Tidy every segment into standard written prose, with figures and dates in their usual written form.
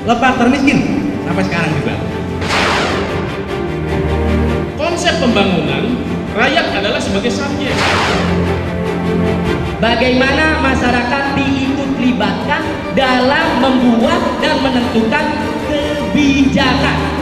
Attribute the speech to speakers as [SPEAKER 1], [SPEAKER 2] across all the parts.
[SPEAKER 1] Lebak termiskin sampai sekarang juga.
[SPEAKER 2] Konsep pembangunan rakyat adalah sebagai subjek.
[SPEAKER 3] Bagaimana masyarakat diikut libatkan dalam membuat dan menentukan kebijakan.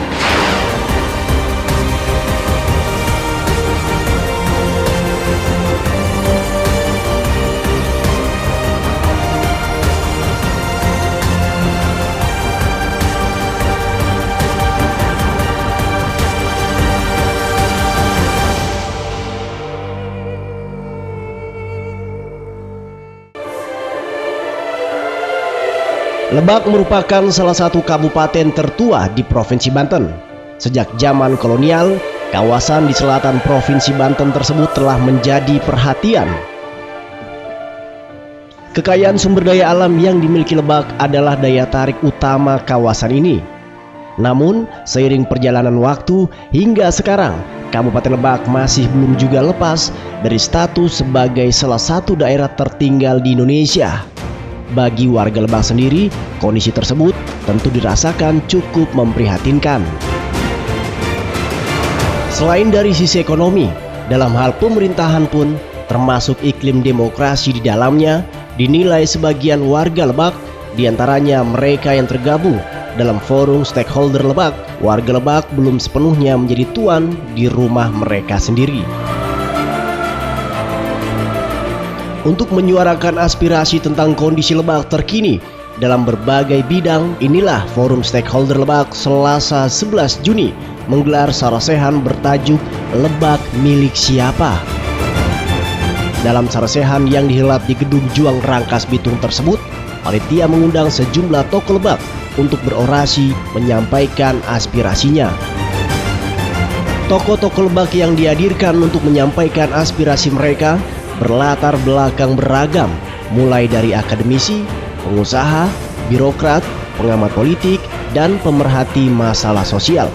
[SPEAKER 4] Lebak merupakan salah satu kabupaten tertua di Provinsi Banten. Sejak zaman kolonial, kawasan di selatan Provinsi Banten tersebut telah menjadi perhatian. Kekayaan sumber daya alam yang dimiliki Lebak adalah daya tarik utama kawasan ini. Namun, seiring perjalanan waktu hingga sekarang, Kabupaten Lebak masih belum juga lepas dari status sebagai salah satu daerah tertinggal di Indonesia. Bagi warga Lebak sendiri, kondisi tersebut tentu dirasakan cukup memprihatinkan. Selain dari sisi ekonomi, dalam hal pemerintahan pun, termasuk iklim demokrasi di dalamnya, dinilai sebagian warga Lebak, diantaranya mereka yang tergabung dalam forum stakeholder Lebak, warga Lebak belum sepenuhnya menjadi tuan di rumah mereka sendiri. Untuk menyuarakan aspirasi tentang kondisi Lebak terkini dalam berbagai bidang, inilah Forum Stakeholder Lebak Selasa 11 Juni menggelar sarasehan bertajuk Lebak Milik Siapa. Dalam sarasehan yang dihelat di Gedung Juang Rangkas Bitung tersebut, panitia mengundang sejumlah tokoh Lebak untuk berorasi menyampaikan aspirasinya. Tokoh-tokoh Lebak yang dihadirkan untuk menyampaikan aspirasi mereka berlatar belakang beragam, mulai dari akademisi, pengusaha, birokrat, pengamat politik, dan pemerhati masalah sosial.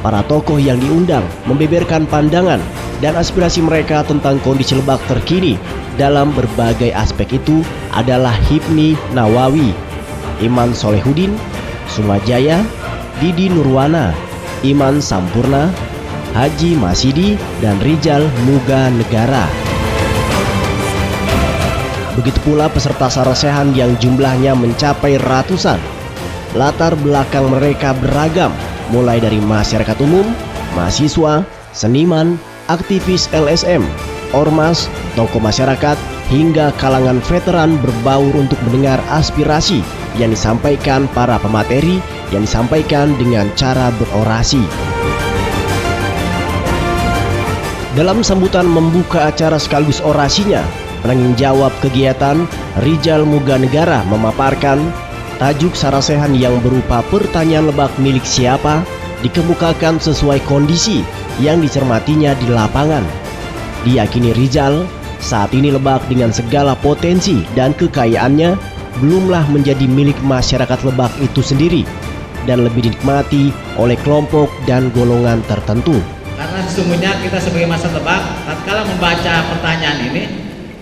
[SPEAKER 4] Para tokoh yang diundang membeberkan pandangan dan aspirasi mereka tentang kondisi Lebak terkini. Dalam berbagai aspek itu adalah Hipni Nawawi, Iman Solehudin, Sumajaya, Didi Nurwana, Iman Sampurna, Haji Masidi, dan Rijal Muga Negara. Begitu pula peserta sarasehan yang jumlahnya mencapai ratusan. Latar belakang mereka beragam, mulai dari masyarakat umum, mahasiswa, seniman, aktivis LSM, ormas, tokoh masyarakat, hingga kalangan veteran berbaur untuk mendengar aspirasi yang disampaikan para pemateri yang disampaikan dengan cara berorasi. Dalam sambutan membuka acara sekaligus orasinya, penanggung jawab kegiatan Rijal Muga Negara memaparkan tajuk sarasehan yang berupa pertanyaan Lebak milik siapa dikemukakan sesuai kondisi yang dicermatinya di lapangan. Diyakini Rijal, saat ini Lebak dengan segala potensi dan kekayaannya belumlah menjadi milik masyarakat Lebak itu sendiri dan lebih dinikmati oleh kelompok dan golongan tertentu.
[SPEAKER 1] Karena sesungguhnya kita sebagai masyarakat Lebak, tatkala membaca pertanyaan ini,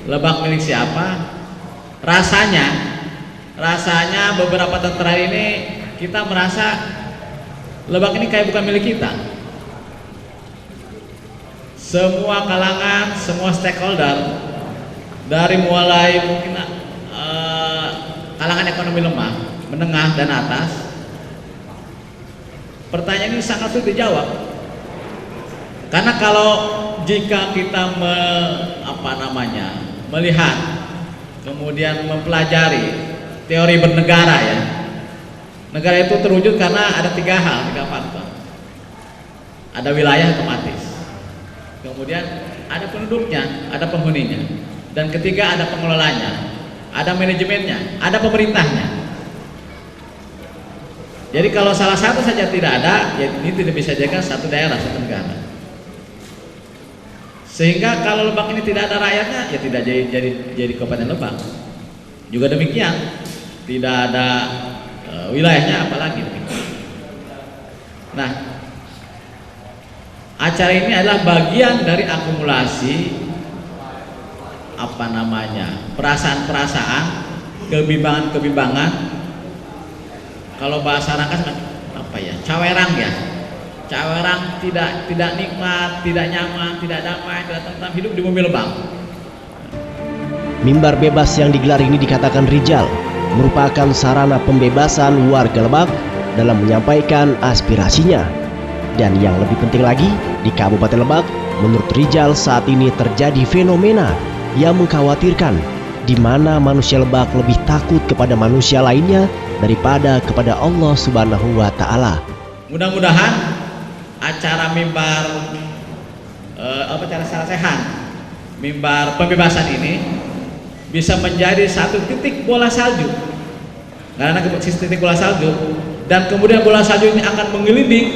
[SPEAKER 1] Lebak milik siapa? Rasanya beberapa tahun terakhir ini kita merasa Lebak ini kayak bukan milik kita. Semua kalangan, semua stakeholder, dari mulai mungkin kalangan ekonomi lemah, menengah dan atas, pertanyaan ini sangat sulit dijawab. Karena kalau jika kita melihat, kemudian mempelajari teori bernegara ya, negara itu terwujud karena ada tiga faktor. Ada wilayah otomatis, kemudian ada penduduknya, ada penghuninya, dan ketiga ada pengelolanya, ada manajemennya, ada pemerintahnya. Jadi kalau salah satu saja tidak ada, ya ini tidak bisa dijadikan satu daerah, satu negara. Sehingga kalau Lebak ini tidak ada rakyatnya, ya tidak jadi Kabupaten Lebak. Juga demikian, tidak ada wilayahnya, apalagi. Nah, acara ini adalah bagian dari akumulasi perasaan-perasaan, kebimbangan-kebimbangan kalau bahasa Rangkas apa ya, cawerang ya, cawerang, tidak nikmat, tidak nyaman, tidak damai, tidak tentram hidup di bumi Lebak.
[SPEAKER 4] Mimbar bebas yang digelar ini dikatakan Rijal merupakan sarana pembebasan warga Lebak dalam menyampaikan aspirasinya. Dan yang lebih penting lagi, di Kabupaten Lebak, menurut Rijal saat ini terjadi fenomena yang mengkhawatirkan, di mana manusia Lebak lebih takut kepada manusia lainnya daripada kepada Allah Subhanahu wa Ta'ala.
[SPEAKER 1] Mudah-mudahan acara mimbar acara sarasehan, mimbar pembebasan ini bisa menjadi satu titik bola salju. Karena titik bola salju, dan kemudian bola salju ini akan menggelinding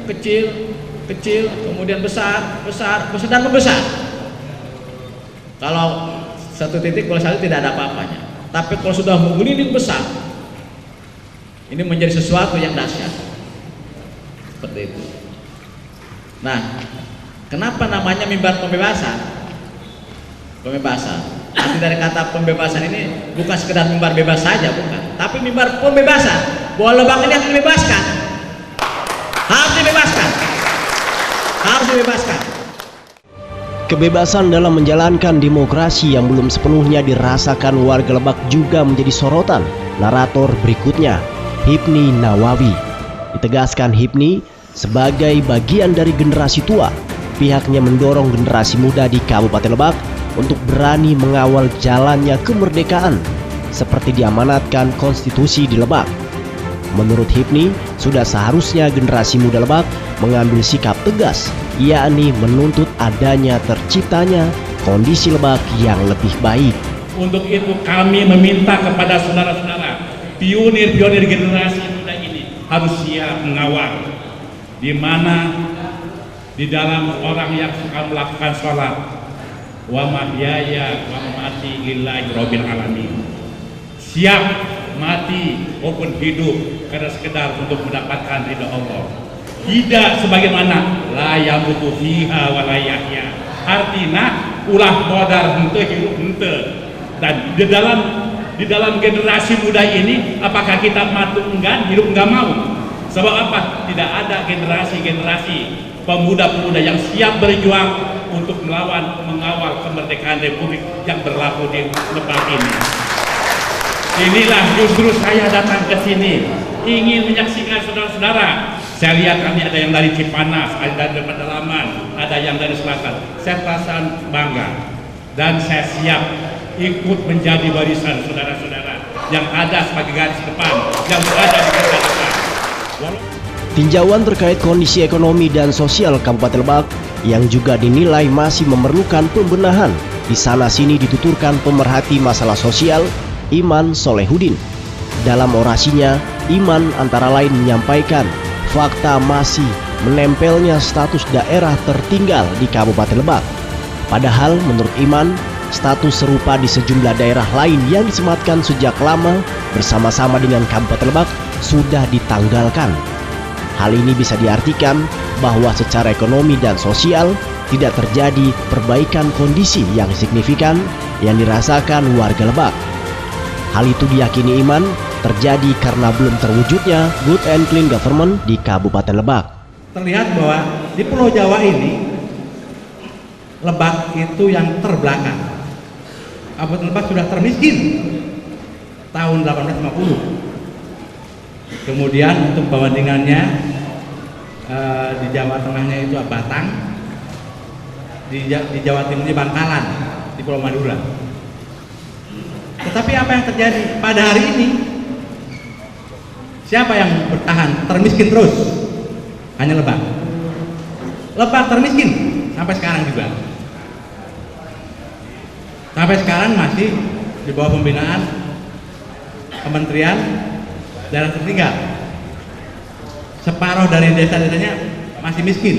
[SPEAKER 1] kecil, kemudian besar, dan membesar. Kalau satu titik bola salju tidak ada apa-apanya, tapi kalau sudah menggelinding besar, ini menjadi sesuatu yang dahsyat. Seperti itu. Nah, kenapa namanya mimbar pembebasan? Arti dari kata pembebasan ini bukan sekedar mimbar bebas saja, bukan, tapi mimbar pembebasan. Bahwa Lebak ini harus dibebaskan, harus dibebaskan.
[SPEAKER 4] Kebebasan dalam menjalankan demokrasi yang belum sepenuhnya dirasakan warga Lebak juga menjadi sorotan narator berikutnya, Hipni Nawawi. Ditegaskan Hipni, sebagai bagian dari generasi tua, pihaknya mendorong generasi muda di Kabupaten Lebak untuk berani mengawal jalannya kemerdekaan seperti diamanatkan konstitusi di Lebak. Menurut Hipni, sudah seharusnya generasi muda Lebak mengambil sikap tegas, yakni menuntut adanya terciptanya kondisi Lebak yang lebih baik.
[SPEAKER 2] Untuk itu kami meminta kepada saudara-saudara pionir generasi muda ini harus siap mengawal, di mana di dalam orang yang suka melakukan sholat, wa mahyaya wa mamati lillahi rabbil alamin, siap mati maupun hidup karena sekedar untuk mendapatkan ridha Allah, tidak sebagaimana la yamutu fiha wa la yahya, artinya ulah modar henteu hidup henteu. Dan di dalam generasi muda ini, apakah kita mati enggan, hidup enggak mau? Sebab apa? Tidak ada generasi pemuda-pemuda yang siap berjuang untuk mengawal kemerdekaan Republik yang berlaku di Lebak ini. Inilah justru saya datang ke sini ingin menyaksikan saudara-saudara. Saya lihat kami ada yang dari Cipanas, ada dari pedalaman, ada yang dari selatan. Saya perasaan bangga dan saya siap ikut menjadi barisan saudara-saudara yang ada sebagai garis depan, yang berada di garis depan.
[SPEAKER 4] Tinjauan terkait kondisi ekonomi dan sosial Kabupaten Lebak yang juga dinilai masih memerlukan pembenahan, di sana sini dituturkan pemerhati masalah sosial Iman Solehudin. Dalam orasinya, Iman antara lain menyampaikan fakta masih menempelnya status daerah tertinggal di Kabupaten Lebak. Padahal menurut Iman, status serupa di sejumlah daerah lain yang disematkan sejak lama bersama-sama dengan Kabupaten Lebak sudah ditanggalkan. Hal ini bisa diartikan bahwa secara ekonomi dan sosial tidak terjadi perbaikan kondisi yang signifikan yang dirasakan warga Lebak. Hal itu diyakini Iman terjadi karena belum terwujudnya good and clean government di Kabupaten Lebak.
[SPEAKER 5] Terlihat bahwa di Pulau Jawa ini, Lebak itu yang terbelakang. Kabupaten Lebak sudah termiskin tahun 1850. Kemudian untuk perbandingannya di Jawa Tengahnya itu Batang, di Jawa Timurnya Bangkalan, di Pulau Madura. Tetapi apa yang terjadi pada hari ini? Siapa yang bertahan termiskin terus? Hanya Lebak. Lebak termiskin sampai sekarang juga. Sampai sekarang masih di bawah pembinaan Kementerian Daerah Tertinggal. Separuh dari desa-desanya masih miskin.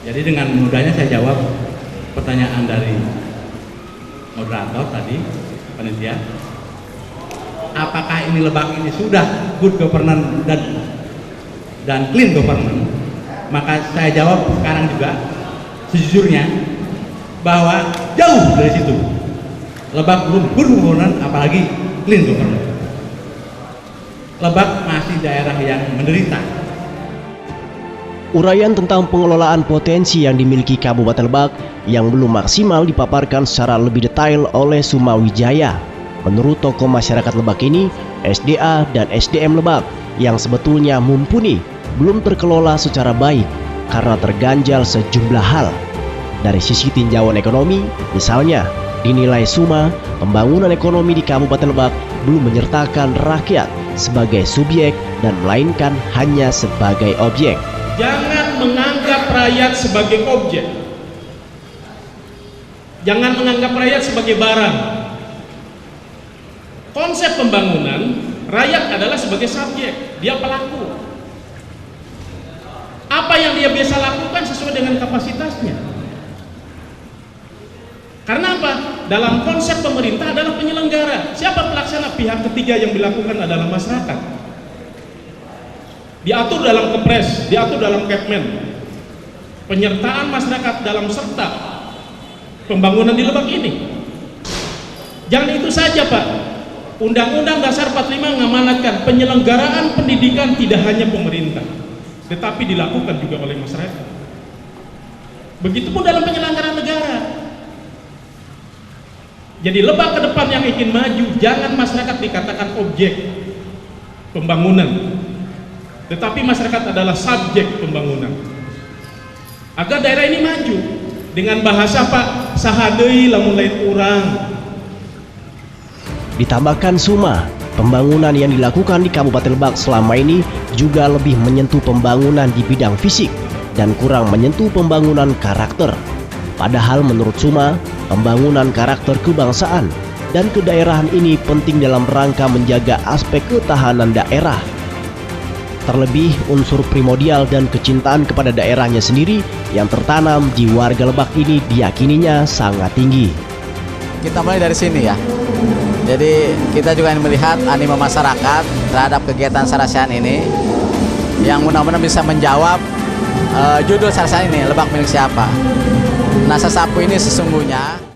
[SPEAKER 5] Jadi dengan mudahnya saya jawab pertanyaan dari moderator tadi, panitia. Apakah ini Lebak ini sudah good governance dan clean governance? Maka saya jawab sekarang juga sejujurnya bahwa jauh dari situ. Lebak belum good governance apalagi clean governance. Lebak masih daerah yang menderita.
[SPEAKER 4] Uraian tentang pengelolaan potensi yang dimiliki Kabupaten Lebak yang belum maksimal dipaparkan secara lebih detail oleh Suma Wijaya. Menurut tokoh masyarakat Lebak ini, SDA dan SDM Lebak yang sebetulnya mumpuni belum terkelola secara baik karena terganjal sejumlah hal. Dari sisi tinjauan ekonomi, misalnya, dinilai Suma, pembangunan ekonomi di Kabupaten Lebak belum menyertakan rakyat sebagai subjek dan melainkan hanya sebagai objek.
[SPEAKER 2] Jangan menganggap rakyat sebagai objek. Jangan menganggap rakyat sebagai barang. Konsep pembangunan, rakyat adalah sebagai subjek, dia pelaku. Apa yang dia biasa lakukan sesuai dengan kapasitasnya. Karena apa? Dalam konsep pemerintah adalah penyelenggara. Siapa pelaksana? Pihak ketiga yang dilakukan adalah masyarakat. Diatur dalam Kepres, diatur dalam Kepmen. Penyertaan masyarakat dalam serta pembangunan di Lebak ini. Jangan itu saja, Pak. Undang-Undang Dasar 45 mengamanatkan penyelenggaraan pendidikan tidak hanya pemerintah, tetapi dilakukan juga oleh masyarakat. Begitupun dalam penyelenggaraan negara. Jadi Lebak ke depan yang ingin maju, jangan masyarakat dikatakan objek pembangunan, tetapi masyarakat adalah subjek pembangunan. Agar daerah ini maju dengan bahasa Pak sahadei lamun lain urang.
[SPEAKER 4] Ditambahkan Suma, pembangunan yang dilakukan di Kabupaten Lebak selama ini juga lebih menyentuh pembangunan di bidang fisik dan kurang menyentuh pembangunan karakter. Padahal menurut Suma, pembangunan karakter kebangsaan dan kedaerahan ini penting dalam rangka menjaga aspek ketahanan daerah. Terlebih unsur primordial dan kecintaan kepada daerahnya sendiri yang tertanam di warga Lebak ini diyakininya sangat tinggi.
[SPEAKER 6] Kita mulai dari sini ya. Jadi kita juga ingin melihat animo masyarakat terhadap kegiatan Sarasian ini yang mudah-mudahan bisa menjawab judul Sarasian ini, Lebak milik siapa. Nah, Sasapu ini sesungguhnya